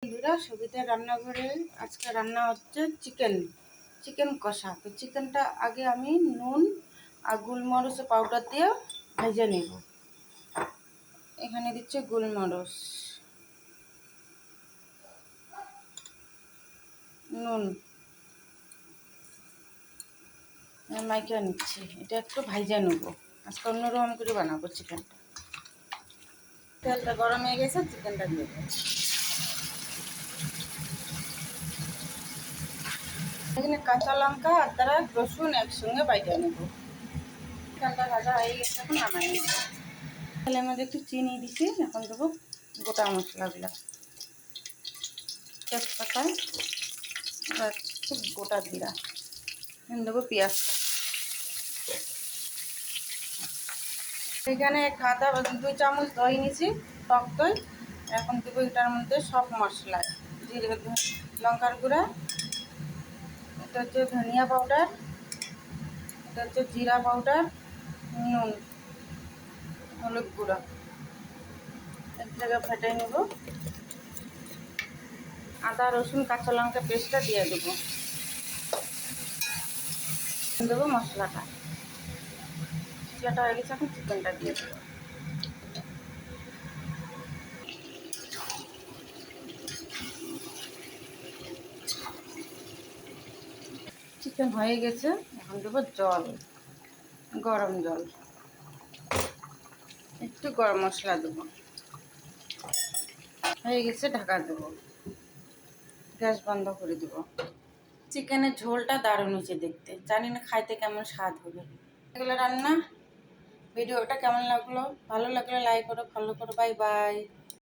বন্ধুরা, সবিতা রান্নাঘরে আজকে রান্না হচ্ছে চিকেন কষা। তো চিকেনটা আগে আমি নুন আর গোলমরিচের পাউডার দিয়ে ভেজে নেব। এখানে দিচ্ছে গোলমরিচ, নুন মাইকা নিচ্ছি। এটা একটু ভেজে নেব। আজকে অন্যরকম করে বানাবো চিকেনটা। তেলটা গরম হয়ে গেছে, চিকেনটা দিয়ে দেবো। এখানে কাঁচা লঙ্কা, আদা, রসুন একসঙ্গে বাইটে নেব। চিকেনটা ভাজা হয়ে গেছে, এখন নামাই নেব। তেলের মধ্যে একটু চিনি দিছি, এখন দেবো গোটা মশলাগুলো, তেজপাতা আর একটু গোটা জিরা, এখন দেবো পেঁয়াজটা। এখানে 2 চামচ দই নিয়েছি, টক দই। এখন দেবো এটার মধ্যে সব মশলা, জিরে, লঙ্কার গুঁড়া, এটা হচ্ছে ধনিয়া পাউডার, এটা হচ্ছে জিরা পাউডার, নুন, হলুদ গুঁড়া। এক জায়গায় ফেটে নেব। আদা রসুন কাঁচা লঙ্কা পেস্টটা দিয়ে দেবো। দেবো মশলাটা হয়ে গেছে, এখন চিকেনটা দিয়ে দেবো। চিকেন হয়ে গেছে, এখন দেবো জল, গরম জল, একটু গরম মশলা দেবো। হয়ে গেছে, ঢাকা দেবো, গ্যাস বন্ধ করে দেবো। চিকেনের ঝোলটা দারুণ হয়েছে দেখতে, জানি না খাইতে কেমন স্বাদ হবে। এগুলো রান্না। ভিডিওটা কেমন লাগলো? ভালো লাগলে লাইক করো, ফলো করো। Bye bye.